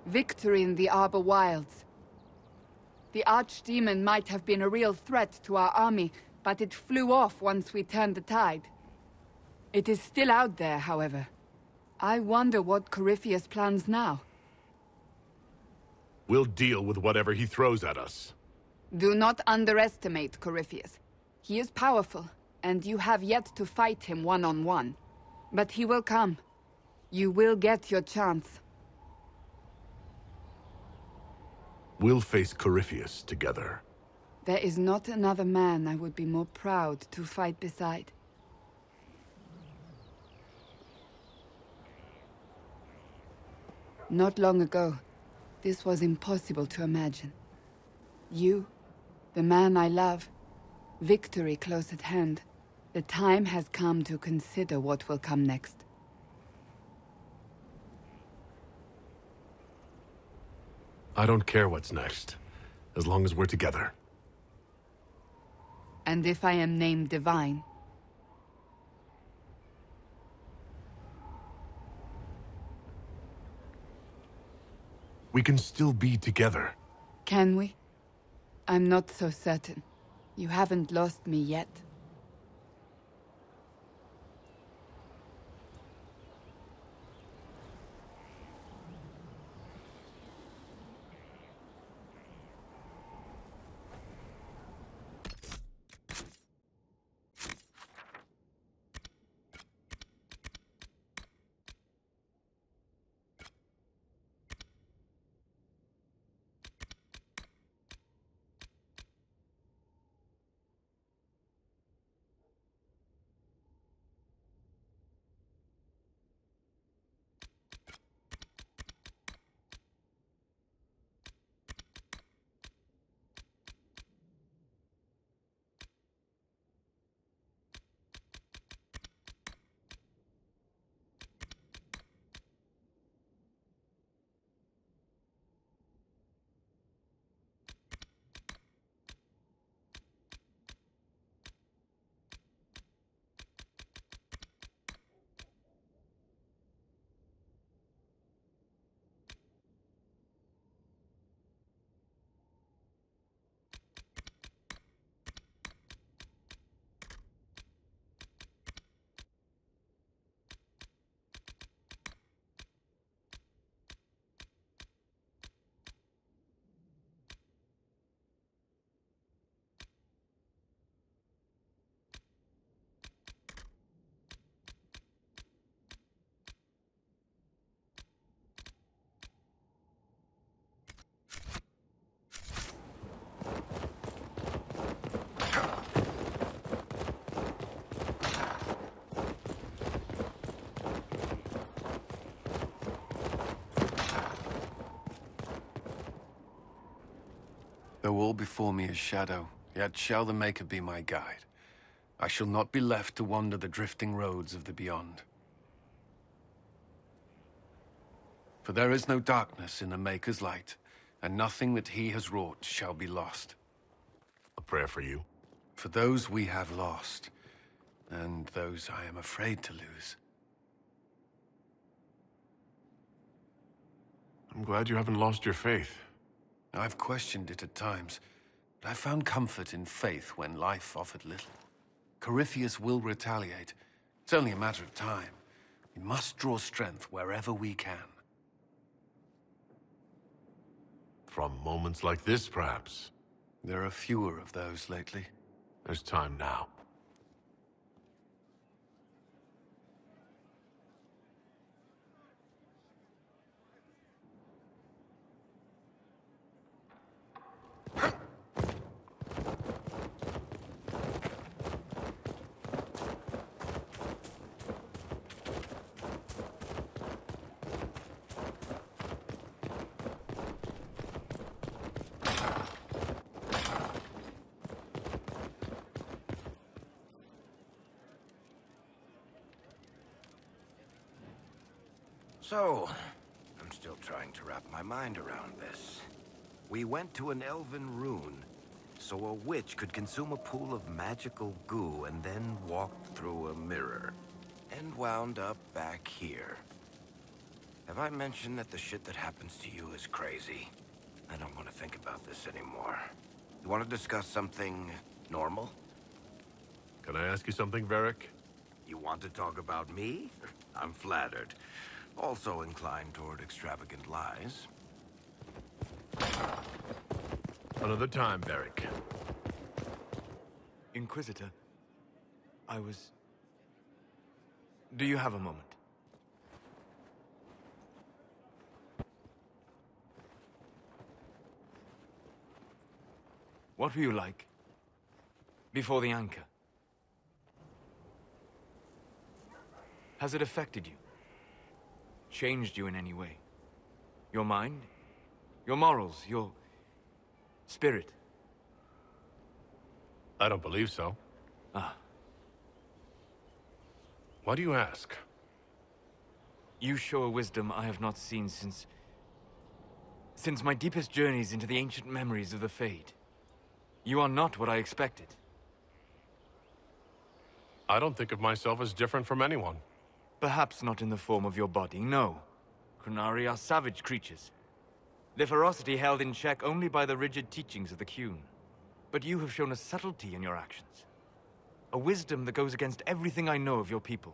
Victory in the Arbor Wilds. The Archdemon might have been a real threat to our army, but it flew off once we turned the tide. It is still out there, however. I wonder what Corypheus plans now. We'll deal with whatever he throws at us. Do not underestimate Corypheus. He is powerful, and you have yet to fight him one-on-one. But he will come. You will get your chance. We'll face Corypheus together. There is not another man I would be more proud to fight beside. Not long ago, this was impossible to imagine. You, the man I love, victory close at hand. The time has come to consider what will come next. I don't care what's next, as long as we're together. And if I am named Divine? We can still be together. Can we? I'm not so certain. You haven't lost me yet. Though all before me is shadow, yet shall the Maker be my guide. I shall not be left to wander the drifting roads of the beyond. For there is no darkness in the Maker's light, and nothing that he has wrought shall be lost. A prayer for you. For those we have lost, and those I am afraid to lose. I'm glad you haven't lost your faith. I've questioned it at times, but I found comfort in faith when life offered little. Corypheus will retaliate. It's only a matter of time. We must draw strength wherever we can. From moments like this, perhaps. There are fewer of those lately. There's time now. So, I'm still trying to wrap my mind around this. We went to an elven rune, so a witch could consume a pool of magical goo and then walked through a mirror, and wound up back here. Have I mentioned that the shit that happens to you is crazy? I don't want to think about this anymore. You want to discuss something normal? Can I ask you something, Varric? You want to talk about me? I'm flattered. Also inclined toward extravagant lies. Another time, Varric. Inquisitor, Do you have a moment? What were you like before the anchor? Has it affected you? Changed you in any way? Your mind? Your morals? Your spirit? I don't believe so. Ah. Why do you ask? You show a wisdom I have not seen since my deepest journeys into the ancient memories of the Fade. You are not what I expected. I don't think of myself as different from anyone. Perhaps not in the form of your body, no. Qunari are savage creatures. Their ferocity held in check only by the rigid teachings of the Qun. But you have shown a subtlety in your actions. A wisdom that goes against everything I know of your people.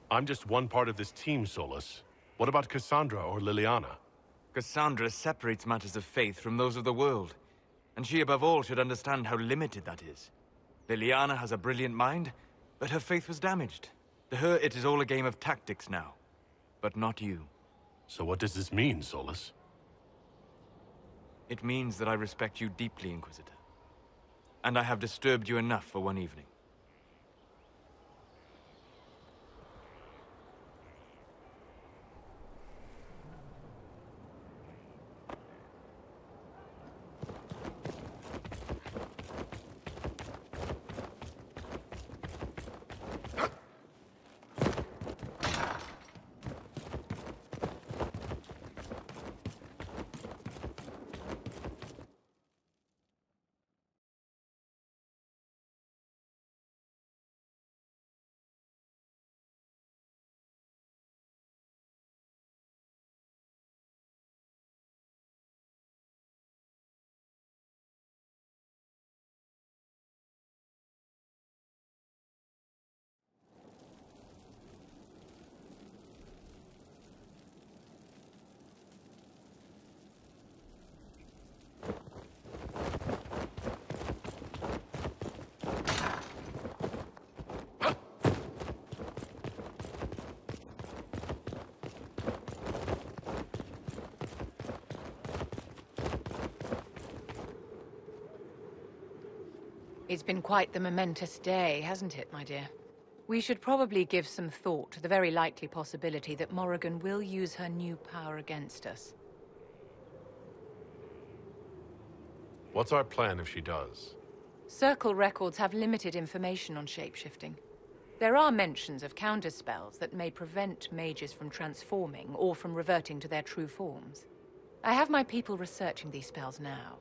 I'm just one part of this team, Solus. What about Cassandra or Liliana? Cassandra separates matters of faith from those of the world. And she above all should understand how limited that is. Liliana has a brilliant mind, but her faith was damaged. To her, it is all a game of tactics now. But not you. So what does this mean, Solus? It means that I respect you deeply, Inquisitor. And I have disturbed you enough for one evening. It's been quite the momentous day, hasn't it, my dear? We should probably give some thought to the very likely possibility that Morrigan will use her new power against us. What's our plan if she does? Circle records have limited information on shapeshifting. There are mentions of counterspells that may prevent mages from transforming or from reverting to their true forms. I have my people researching these spells now.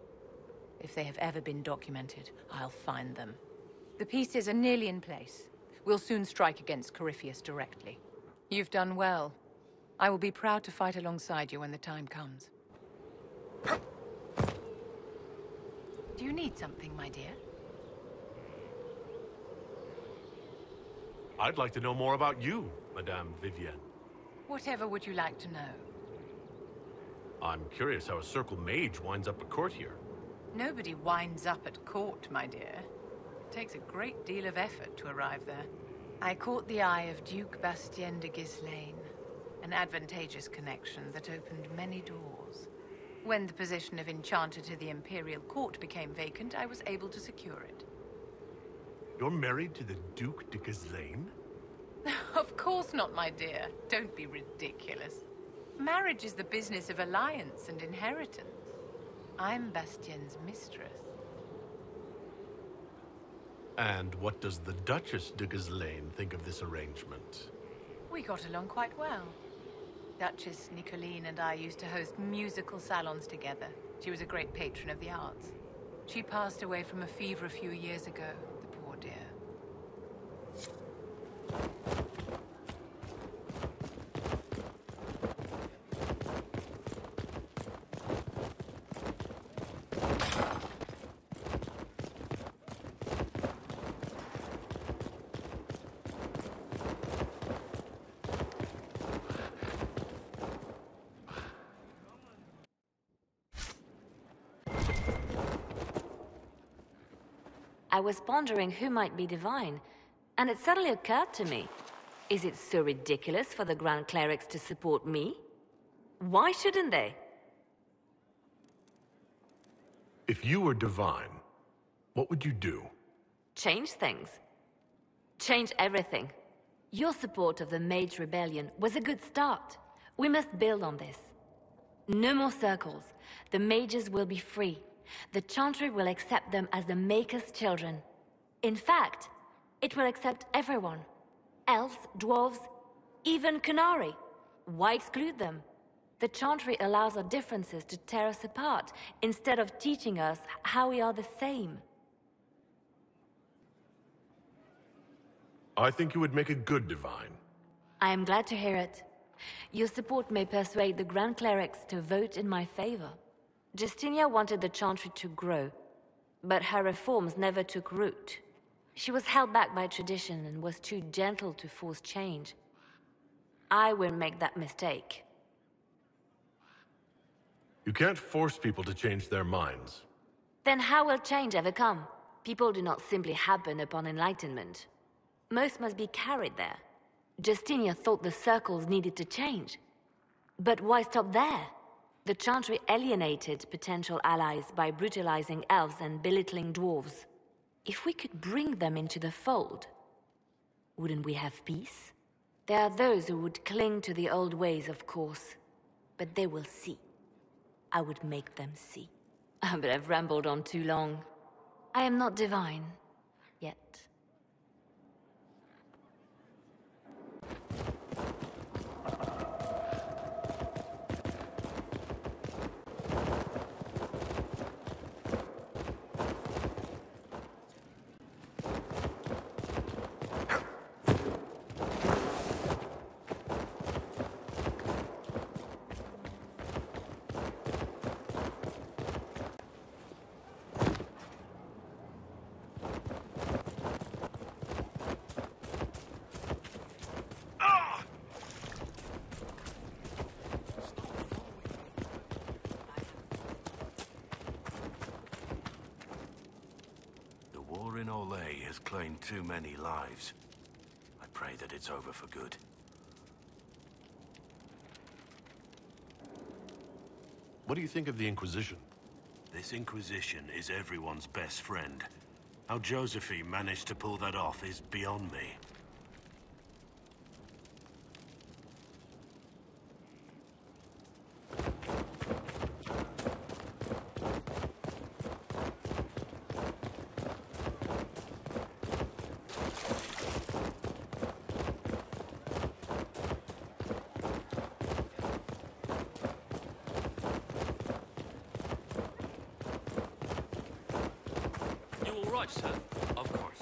If they have ever been documented, I'll find them. The pieces are nearly in place. We'll soon strike against Corypheus directly. You've done well. I will be proud to fight alongside you when the time comes. Do you need something, my dear? I'd like to know more about you, Madame Vivienne. Whatever would you like to know? I'm curious how a Circle mage winds up at court here. Nobody winds up at court, my dear. It takes a great deal of effort to arrive there. I caught the eye of Duke Bastien de Ghislaine, an advantageous connection that opened many doors. When the position of Enchanter to the Imperial Court became vacant, I was able to secure it. You're married to the Duke de Ghislaine? Of course not, my dear. Don't be ridiculous. Marriage is the business of alliance and inheritance. I'm Bastien's mistress. And what does the Duchess de Ghislaine think of this arrangement? We got along quite well. Duchess Nicoline and I used to host musical salons together. She was a great patron of the arts. She passed away from a fever a few years ago, the poor dear. I was pondering who might be divine, and it suddenly occurred to me. Is it so ridiculous for the Grand Clerics to support me? Why shouldn't they? If you were divine, what would you do? Change things. Change everything. Your support of the Mage Rebellion was a good start. We must build on this. No more circles. The mages will be free. The Chantry will accept them as the Maker's children. In fact, it will accept everyone. Elves, dwarves, even Qunari. Why exclude them? The Chantry allows our differences to tear us apart, instead of teaching us how we are the same. I think you would make a good divine. I am glad to hear it. Your support may persuade the Grand Clerics to vote in my favor. Justinia wanted the Chantry to grow, but her reforms never took root. She was held back by tradition and was too gentle to force change. I won't make that mistake. You can't force people to change their minds. Then how will change ever come? People do not simply happen upon enlightenment. Most must be carried there. Justinia thought the circles needed to change. But why stop there? The Chantry alienated potential allies by brutalizing elves and belittling dwarves. If we could bring them into the fold, wouldn't we have peace? There are those who would cling to the old ways, of course. But they will see. I would make them see. But I've rambled on too long. I am not divine. Yet. Olay has claimed too many lives. I pray that it's over for good. What do you think of the Inquisition? This Inquisition is everyone's best friend. How Josephine managed to pull that off is beyond me. Right, sir. Of course.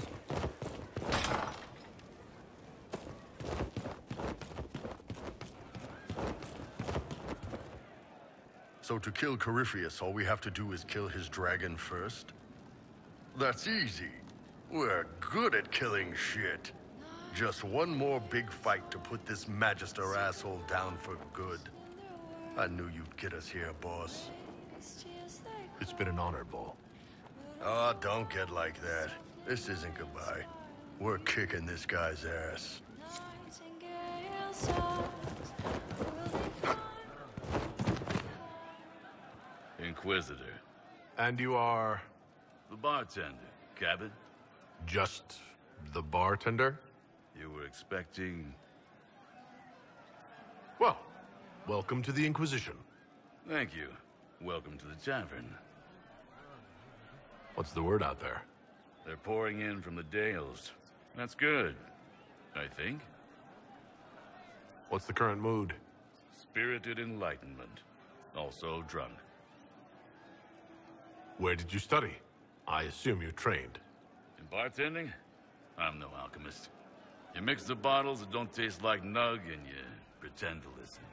So to kill Corypheus, all we have to do is kill his dragon first? That's easy. We're good at killing shit. Just one more big fight to put this Magister asshole down for good. I knew you'd get us here, boss. It's been an honor, Bull. Oh, don't get like that. This isn't goodbye. We're kicking this guy's ass. Inquisitor. And you are? The bartender, Cabot. Just the bartender? You were expecting... Well, welcome to the Inquisition. Thank you. Welcome to the tavern. What's the word out there? They're pouring in from the Dales. That's good, I think. What's the current mood? Spirited enlightenment. Also drunk. Where did you study? I assume you trained. In bartending? I'm no alchemist. You mix the bottles that don't taste like nug and you pretend to listen.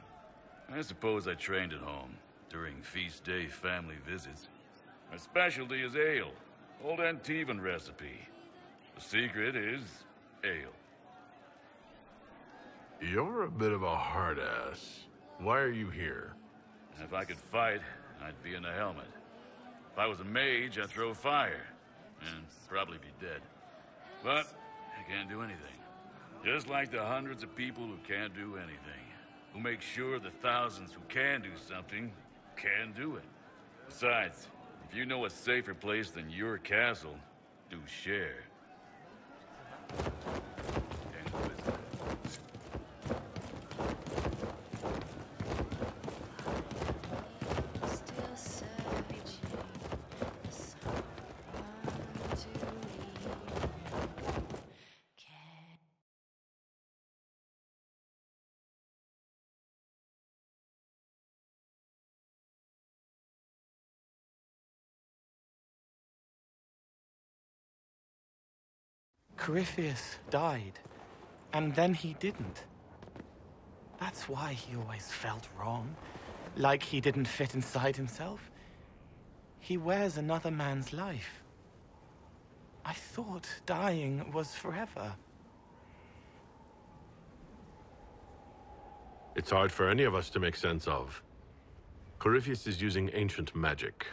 I suppose I trained at home, during feast day family visits. My specialty is ale. Old Antivan recipe. The secret is ale. You're a bit of a hard ass. Why are you here? If I could fight, I'd be in a helmet. If I was a mage, I'd throw fire. and probably be dead. But I can't do anything. Just like the hundreds of people who can't do anything, who make sure the thousands who can do something can do it. Besides, if you know a safer place than your castle, do share. Corypheus died, and then he didn't. That's why he always felt wrong, like he didn't fit inside himself. He wears another man's life. I thought dying was forever. It's hard for any of us to make sense of. Corypheus is using ancient magic.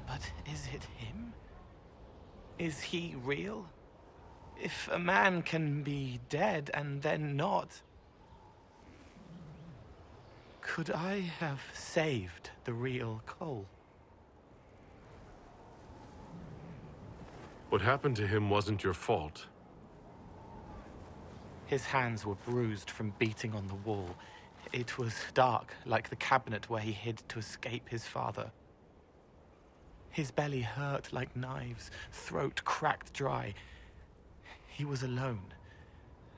But is it him? Is he real? If a man can be dead and then not... Could I have saved the real Cole? What happened to him wasn't your fault. His hands were bruised from beating on the wall. It was dark, like the cabinet where he hid to escape his father. His belly hurt like knives, throat cracked dry. He was alone.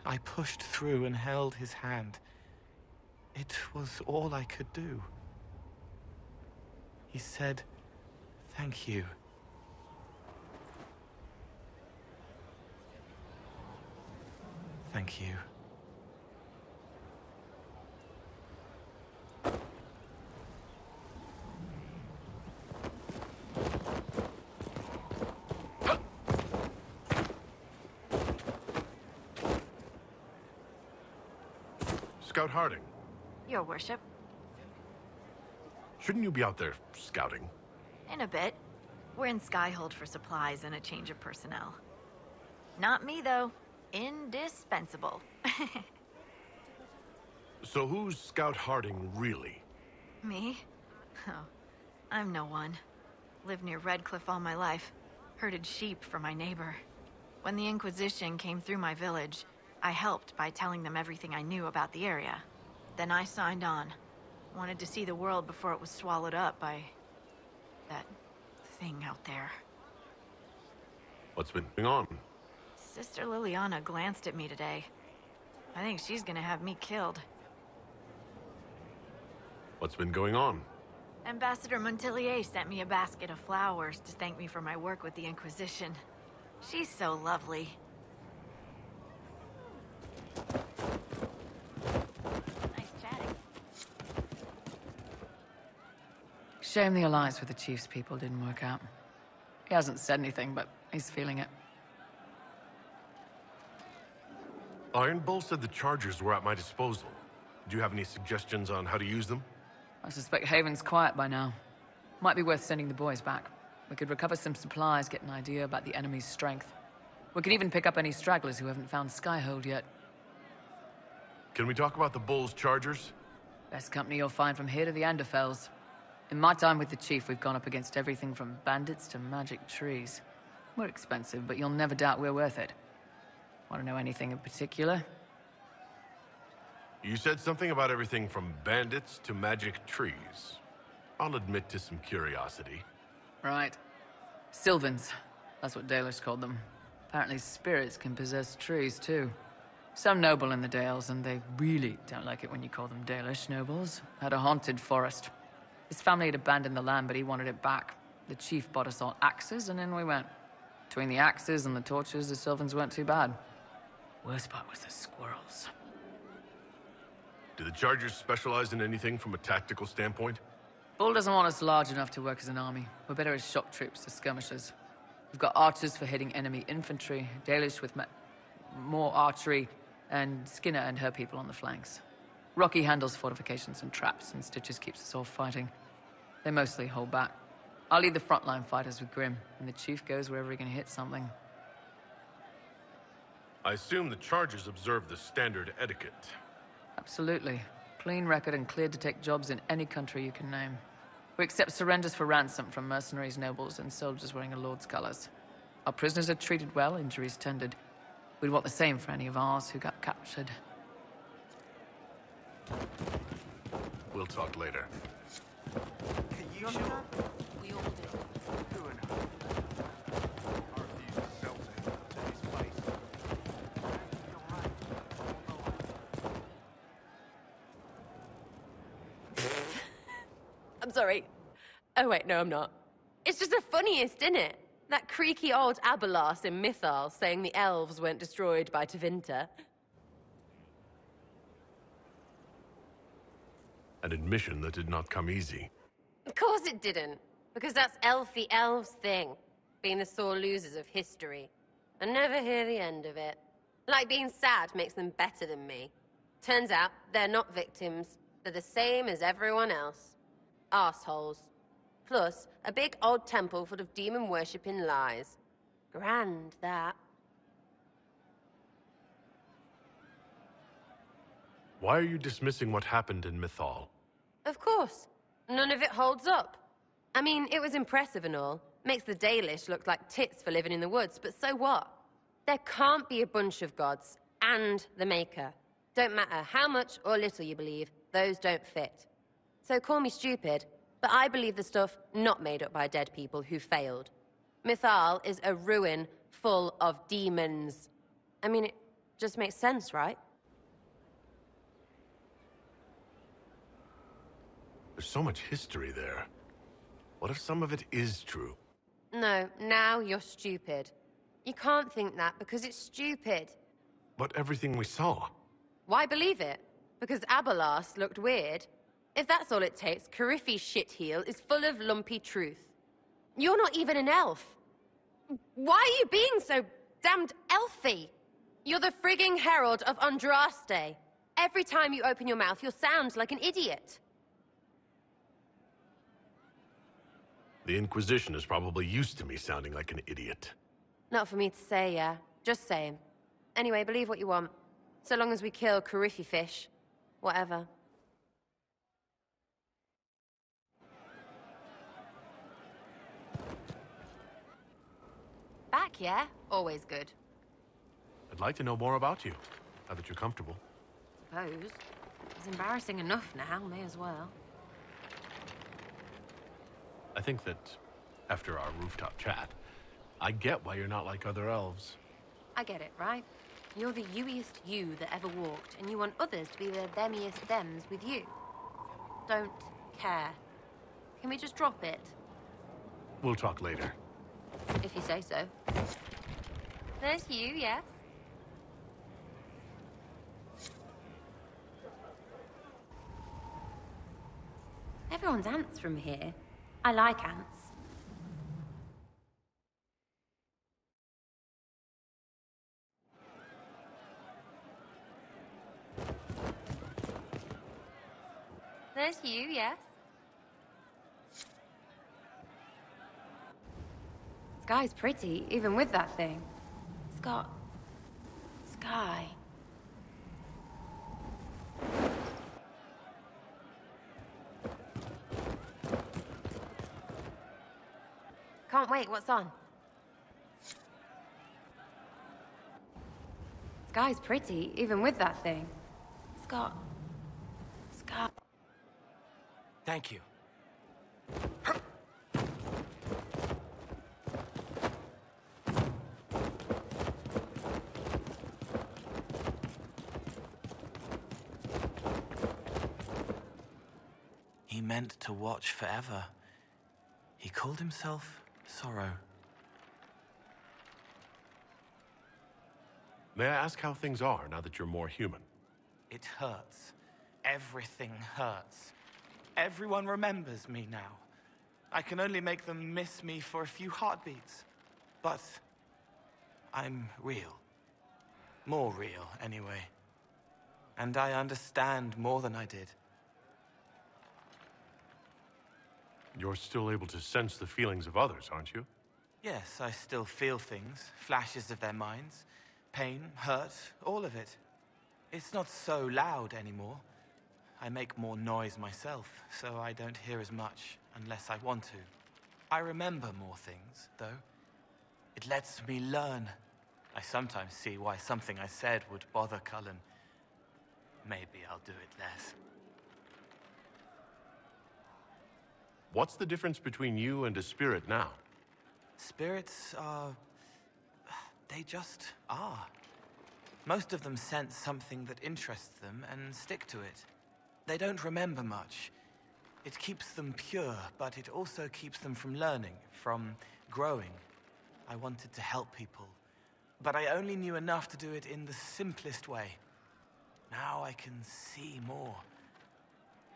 I pushed through and held his hand. It was all I could do. He said, "Thank you." Thank you. Scout Harding. Your worship. Shouldn't you be out there scouting? In a bit. We're in Skyhold for supplies and a change of personnel. Not me, though. Indispensable. So who's Scout Harding, really? Me? Oh, I'm no one. Lived near Redcliffe all my life. Herded sheep for my neighbor. When the Inquisition came through my village, I helped by telling them everything I knew about the area. Then I signed on. Wanted to see the world before it was swallowed up by... that thing out there. What's been going on? Sister Liliana glanced at me today. I think she's gonna have me killed. What's been going on? Ambassador Montillier sent me a basket of flowers to thank me for my work with the Inquisition. She's so lovely. Nice chatting. Shame the alliance with the Chief's people didn't work out. He hasn't said anything, but he's feeling it. Iron Bull said the chargers were at my disposal. Do you have any suggestions on how to use them? I suspect Haven's quiet by now. Might be worth sending the boys back. We could recover some supplies, get an idea about the enemy's strength. We could even pick up any stragglers who haven't found Skyhold yet. Can we talk about the Bull's chargers? Best company you'll find from here to the Anderfells. In my time with the Chief, we've gone up against everything from bandits to magic trees. We're expensive, but you'll never doubt we're worth it. Want to know anything in particular? You said something about everything from bandits to magic trees. I'll admit to some curiosity. Right. Sylvans. That's what Dalish called them. Apparently spirits can possess trees, too. Some noble in the Dales, and they really don't like it when you call them Dalish nobles, had a haunted forest. His family had abandoned the land, but he wanted it back. The Chief bought us all axes, and in we went. Between the axes and the torches, the Sylvans weren't too bad. Worst part was the squirrels. Do the chargers specialize in anything from a tactical standpoint? Bull doesn't want us large enough to work as an army. We're better as shock troops, as skirmishers. We've got archers for hitting enemy infantry, Dalish with more archery, and Skinner and her people on the flanks. Rocky handles fortifications and traps, and Stitches keeps us all fighting. They mostly hold back. I'll lead the frontline fighters with Grim, and the Chief goes wherever he can hit something. I assume the Chargers observe the standard etiquette. Absolutely. Clean record and cleared to take jobs in any country you can name. We accept surrenders for ransom from mercenaries, nobles, and soldiers wearing a lord's colors. Our prisoners are treated well, injuries tended. We'd want the same for any of ours who got captured. We'll talk later. You sure? We all do. True enough. I refuse to sell to his face. I'm sorry. Oh wait, no I'm not. It's just the funniest, isn't it? That creaky old Abelas in Mythal saying the elves weren't destroyed by Tevinter. An admission that did not come easy. Of course it didn't. Because that's elfy elves thing. Being the sore losers of history. I never hear the end of it. Like being sad makes them better than me. Turns out, they're not victims. They're the same as everyone else. Arseholes. Plus, a big old temple full of demon-worshipping lies. Grand, that. Why are you dismissing what happened in Mythal? Of course. None of it holds up. I mean, it was impressive and all. Makes the Dalish look like tits for living in the woods, but so what? There can't be a bunch of gods, and the Maker. Don't matter how much or little you believe, those don't fit. So call me stupid, but I believe the stuff not made up by dead people who failed. Mythal is a ruin full of demons. I mean, it just makes sense, right? There's so much history there. What if some of it is true? No, now you're stupid. You can't think that because it's stupid. But everything we saw. Why believe it? Because Abelas looked weird? If that's all it takes, Cariffi's shitheel is full of lumpy truth. You're not even an elf. Why are you being so damned elfy? You're the frigging herald of Andraste. Every time you open your mouth, you'll sound like an idiot. The Inquisition is probably used to me sounding like an idiot. Not for me to say, yeah. Just saying. Anyway, believe what you want. So long as we kill Cariffi fish. Whatever. Back, yeah? Always good. I'd like to know more about you, now that you're comfortable. Suppose. It's embarrassing enough now, may as well. I think that, after our rooftop chat, I get why you're not like other elves. I get it, right? You're the you-iest you that ever walked, and you want others to be the themiest thems with you. Don't care. Can we just drop it? We'll talk later. If you say so. There's you, yes? Everyone's ants from here. I like ants. There's you, yes? Sky's pretty, even with that thing. It's got... sky. Can't wait, what's on? Sky's pretty, even with that thing. It's got... sky. Thank you. He meant to watch forever. He called himself Sorrow. May I ask how things are now that you're more human? It hurts. Everything hurts. Everyone remembers me now. I can only make them miss me for a few heartbeats. But I'm real. More real, anyway. And I understand more than I did. You're still able to sense the feelings of others, aren't you? Yes, I still feel things, flashes of their minds. Pain, hurt, all of it. It's not so loud anymore. I make more noise myself, so I don't hear as much unless I want to. I remember more things, though. It lets me learn. I sometimes see why something I said would bother Cullen. Maybe I'll do it less. What's the difference between you and a spirit now? Spirits are... they just are. Most of them sense something that interests them and stick to it. They don't remember much. It keeps them pure, but it also keeps them from learning, from growing. I wanted to help people, but I only knew enough to do it in the simplest way. Now I can see more.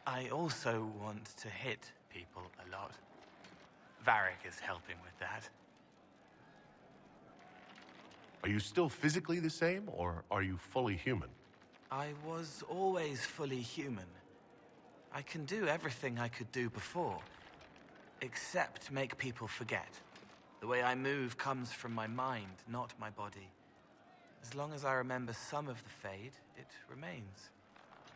I also want to hit people a lot. Varric is helping with that. Are you still physically the same, or are you fully human? I was always fully human. I can do everything I could do before, except make people forget. The way I move comes from my mind, not my body. As long as I remember some of the Fade, it remains.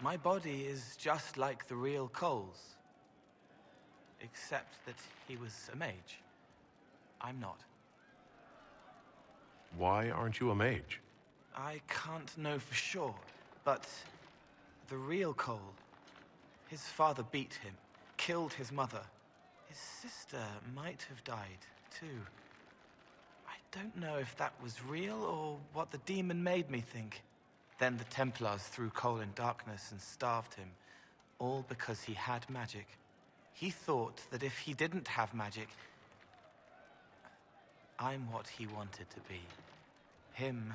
My body is just like the real Cole's, except that he was a mage. I'm not. Why aren't you a mage? I can't know for sure, but the real Cole, his father beat him, killed his mother. His sister might have died, too. I don't know if that was real or what the demon made me think. Then the Templars threw Cole in darkness and starved him, all because he had magic. He thought that if he didn't have magic, I'm what he wanted to be. Him,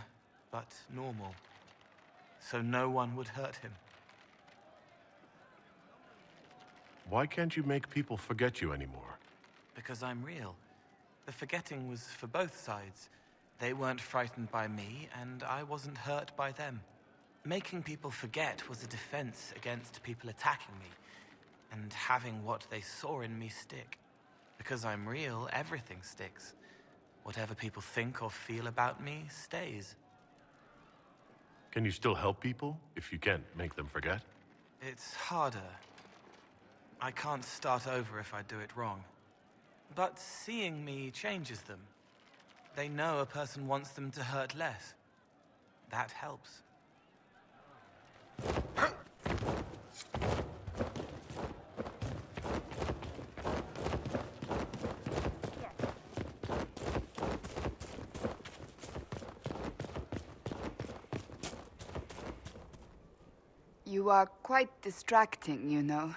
but normal. So no one would hurt him. Why can't you make people forget you anymore? Because I'm real. The forgetting was for both sides. They weren't frightened by me, and I wasn't hurt by them. Making people forget was a defense against people attacking me, and having what they saw in me stick. Because I'm real, everything sticks. Whatever people think or feel about me stays. Can you still help people if you can't make them forget? It's harder. I can't start over if I do it wrong. But seeing me changes them. They know a person wants them to hurt less. That helps. You are quite distracting, you know.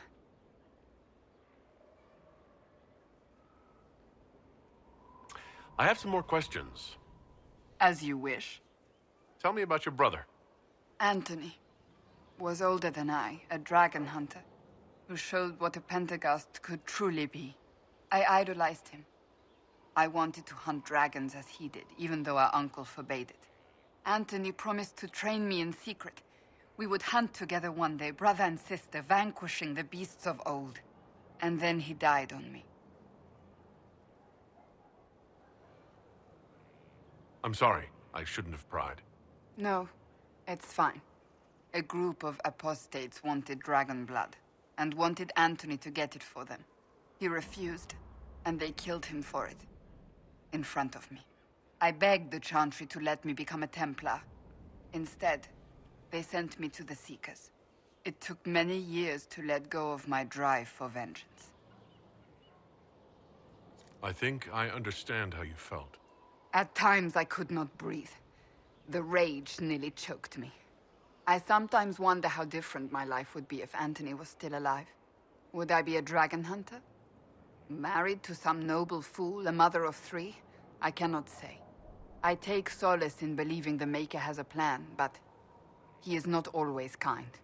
I have some more questions. As you wish. Tell me about your brother. Anthony was older than I, a dragon hunter, who showed what a Pentagast could truly be. I idolized him. I wanted to hunt dragons as he did, even though our uncle forbade it. Anthony promised to train me in secret. We would hunt together one day, brother and sister, vanquishing the beasts of old. And then he died on me. I'm sorry. I shouldn't have pried. No, it's fine. A group of apostates wanted dragon blood, and wanted Anthony to get it for them. He refused, and they killed him for it. In front of me. I begged the Chantry to let me become a Templar. Instead, they sent me to the Seekers. It took many years to let go of my drive for vengeance. I think I understand how you felt. At times I could not breathe. The rage nearly choked me. I sometimes wonder how different my life would be if Anthony was still alive. Would I be a dragon hunter? Married to some noble fool, a mother of 3? I cannot say. I take solace in believing the Maker has a plan, but he is not always kind.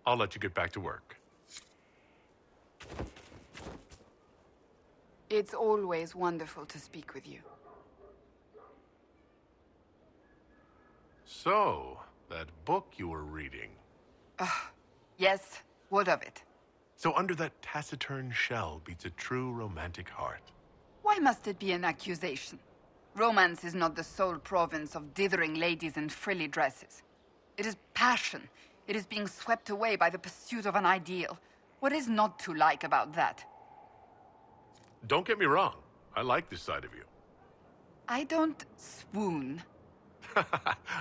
I'll let you get back to work. It's always wonderful to speak with you. So, that book you were reading. Yes, what of it? So under that taciturn shell beats a true romantic heart. Why must it be an accusation? Romance is not the sole province of dithering ladies in frilly dresses. It is passion. It is being swept away by the pursuit of an ideal. What is not to like about that? Don't get me wrong. I like this side of you. I don't swoon.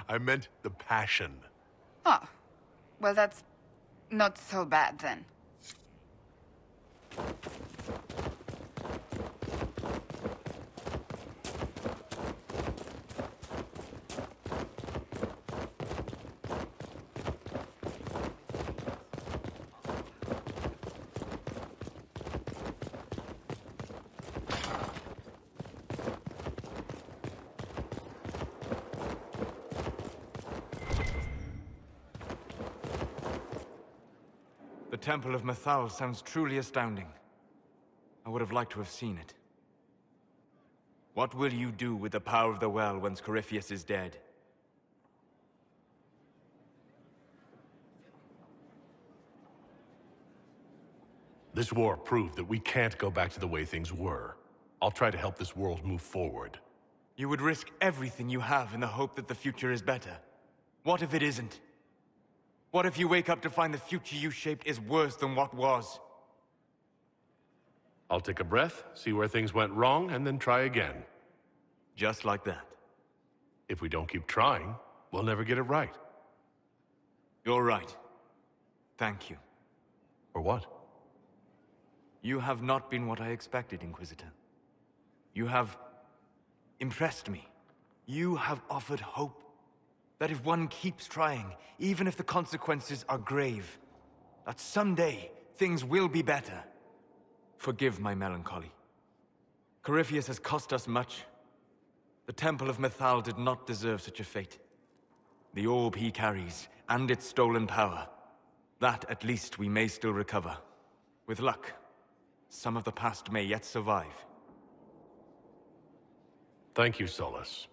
I meant the passion. Oh, well, that's not so bad then. The Temple of Mythal sounds truly astounding. I would have liked to have seen it. What will you do with the power of the well once Corypheus is dead? This war proved that we can't go back to the way things were. I'll try to help this world move forward. You would risk everything you have in the hope that the future is better. What if it isn't? What if you wake up to find the future you shaped is worse than what was? I'll take a breath, see where things went wrong, and then try again. Just like that. If we don't keep trying, we'll never get it right. You're right. Thank you. For what? You have not been what I expected, Inquisitor. You have impressed me. You have offered hope. That if one keeps trying, even if the consequences are grave, that someday things will be better. Forgive my melancholy. Corypheus has cost us much. The Temple of Mythal did not deserve such a fate. The orb he carries, and its stolen power, that at least we may still recover. With luck, some of the past may yet survive. Thank you, Solus.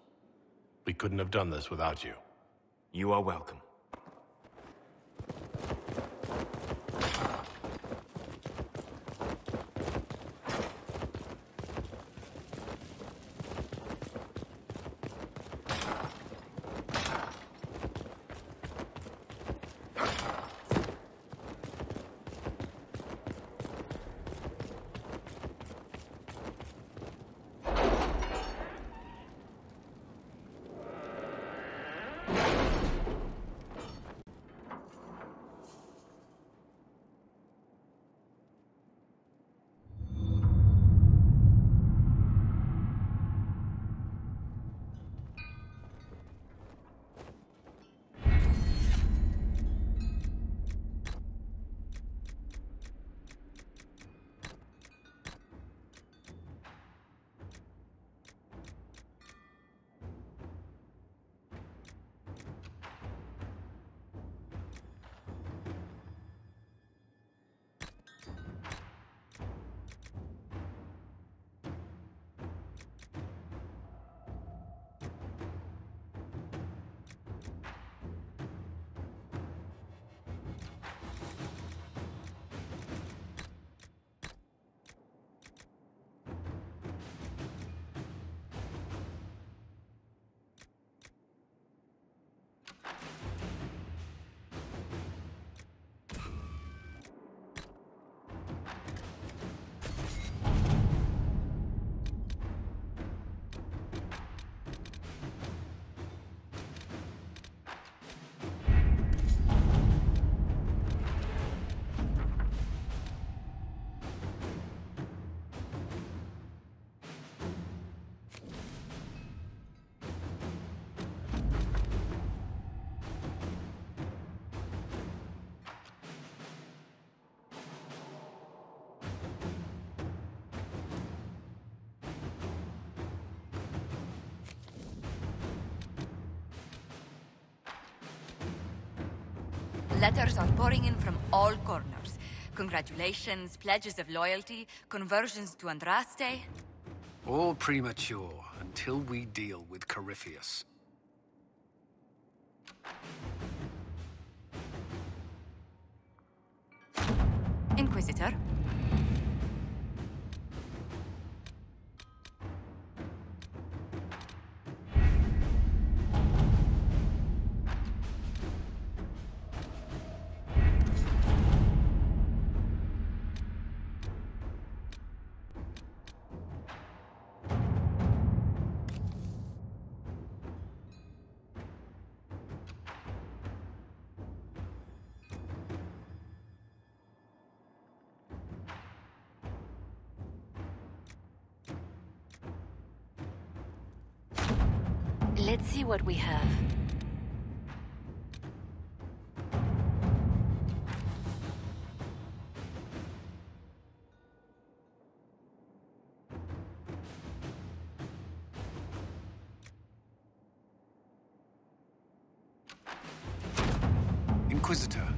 We couldn't have done this without you. You are welcome. Letters are pouring in from all corners. Congratulations, pledges of loyalty, conversions to Andraste. All premature until we deal with Corypheus. Inquisitor? Let's see what we have. Inquisitor,